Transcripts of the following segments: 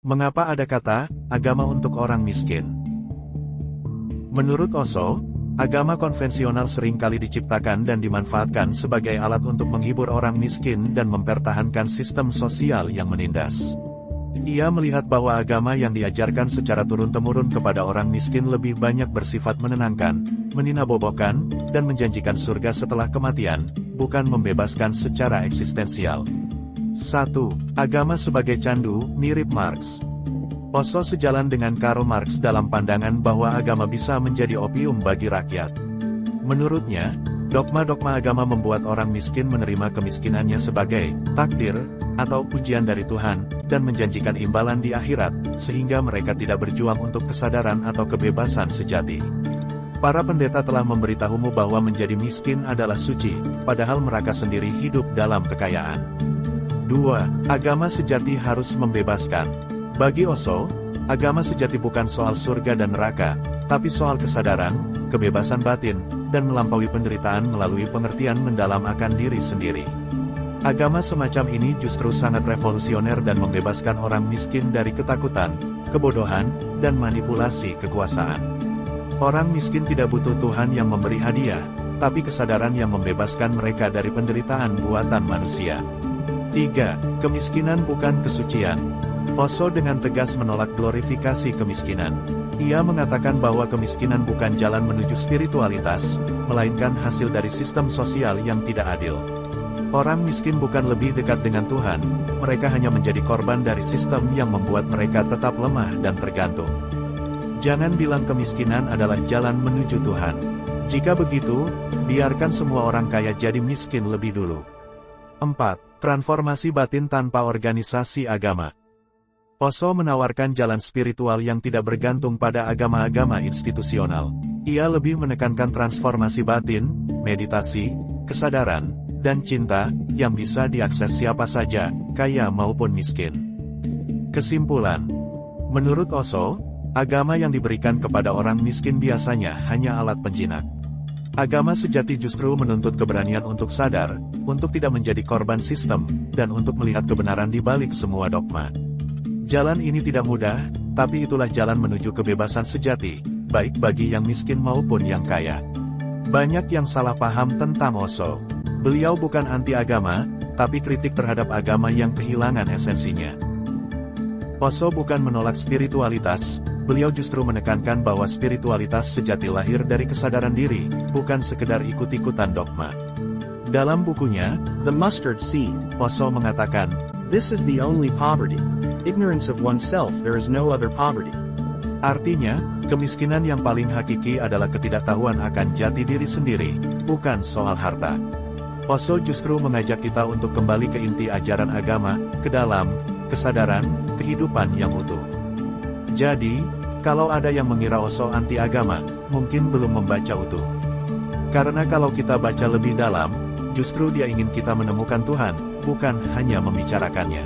Mengapa ada kata, agama untuk orang miskin? Menurut Osho, agama konvensional seringkali diciptakan dan dimanfaatkan sebagai alat untuk menghibur orang miskin dan mempertahankan sistem sosial yang menindas. Ia melihat bahwa agama yang diajarkan secara turun-temurun kepada orang miskin lebih banyak bersifat menenangkan, meninabobokan, dan menjanjikan surga setelah kematian, bukan membebaskan secara eksistensial. 1. Agama sebagai candu, mirip Marx. Osho sejalan dengan Karl Marx dalam pandangan bahwa agama bisa menjadi opium bagi rakyat. Menurutnya, dogma-dogma agama membuat orang miskin menerima kemiskinannya sebagai takdir atau ujian dari Tuhan, dan menjanjikan imbalan di akhirat, sehingga mereka tidak berjuang untuk kesadaran atau kebebasan sejati. Para pendeta telah memberitahumu bahwa menjadi miskin adalah suci, padahal mereka sendiri hidup dalam kekayaan. 2. Agama sejati harus membebaskan. Bagi Osho, agama sejati bukan soal surga dan neraka, tapi soal kesadaran, kebebasan batin, dan melampaui penderitaan melalui pengertian mendalam akan diri sendiri. Agama semacam ini justru sangat revolusioner dan membebaskan orang miskin dari ketakutan, kebodohan, dan manipulasi kekuasaan. Orang miskin tidak butuh Tuhan yang memberi hadiah, tapi kesadaran yang membebaskan mereka dari penderitaan buatan manusia. 3. Kemiskinan bukan kesucian. Osho dengan tegas menolak glorifikasi kemiskinan. Ia mengatakan bahwa kemiskinan bukan jalan menuju spiritualitas, melainkan hasil dari sistem sosial yang tidak adil. Orang miskin bukan lebih dekat dengan Tuhan, mereka hanya menjadi korban dari sistem yang membuat mereka tetap lemah dan tergantung. Jangan bilang kemiskinan adalah jalan menuju Tuhan. Jika begitu, biarkan semua orang kaya jadi miskin lebih dulu. 4. Transformasi batin tanpa organisasi agama. Osho menawarkan jalan spiritual yang tidak bergantung pada agama-agama institusional. Ia lebih menekankan transformasi batin, meditasi, kesadaran, dan cinta, yang bisa diakses siapa saja, kaya maupun miskin. Kesimpulan. Menurut Osho, agama yang diberikan kepada orang miskin biasanya hanya alat penjinak. Agama sejati justru menuntut keberanian untuk sadar, untuk tidak menjadi korban sistem, dan untuk melihat kebenaran di balik semua dogma. Jalan ini tidak mudah, tapi itulah jalan menuju kebebasan sejati, baik bagi yang miskin maupun yang kaya. Banyak yang salah paham tentang Osho. Beliau bukan anti-agama, tapi kritik terhadap agama yang kehilangan esensinya. Osho bukan menolak spiritualitas, beliau justru menekankan bahwa spiritualitas sejati lahir dari kesadaran diri, bukan sekedar ikut-ikutan dogma. Dalam bukunya, The Mustard Seed, Osho mengatakan, "This is the only poverty. Ignorance of oneself, there is no other poverty." Artinya, kemiskinan yang paling hakiki adalah ketidaktahuan akan jati diri sendiri, bukan soal harta. Osho justru mengajak kita untuk kembali ke inti ajaran agama, ke dalam kesadaran, kehidupan yang utuh. Jadi, kalau ada yang mengira Osho anti-agama, mungkin belum membaca utuh. Karena kalau kita baca lebih dalam, justru dia ingin kita menemukan Tuhan, bukan hanya membicarakannya.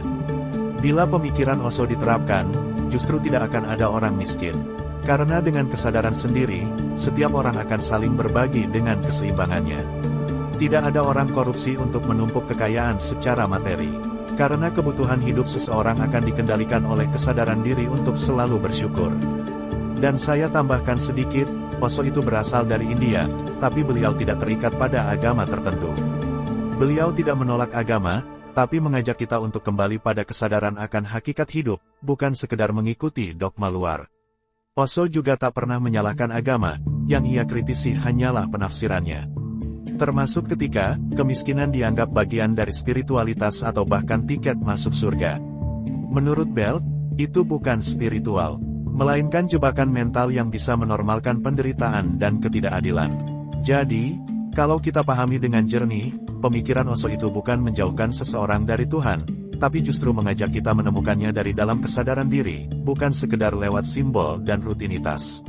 Bila pemikiran Osho diterapkan, justru tidak akan ada orang miskin. Karena dengan kesadaran sendiri, setiap orang akan saling berbagi dengan keseimbangannya. Tidak ada orang korupsi untuk menumpuk kekayaan secara materi. Karena kebutuhan hidup seseorang akan dikendalikan oleh kesadaran diri untuk selalu bersyukur. Dan saya tambahkan sedikit, Osho itu berasal dari India, tapi beliau tidak terikat pada agama tertentu. Beliau tidak menolak agama, tapi mengajak kita untuk kembali pada kesadaran akan hakikat hidup, bukan sekedar mengikuti dogma luar. Osho juga tak pernah menyalahkan agama, yang ia kritisi hanyalah penafsirannya. Termasuk ketika kemiskinan dianggap bagian dari spiritualitas atau bahkan tiket masuk surga. Menurut Belt, itu bukan spiritual, melainkan jebakan mental yang bisa menormalkan penderitaan dan ketidakadilan. Jadi, kalau kita pahami dengan jernih, pemikiran Osho itu bukan menjauhkan seseorang dari Tuhan, tapi justru mengajak kita menemukannya dari dalam kesadaran diri, bukan sekedar lewat simbol dan rutinitas.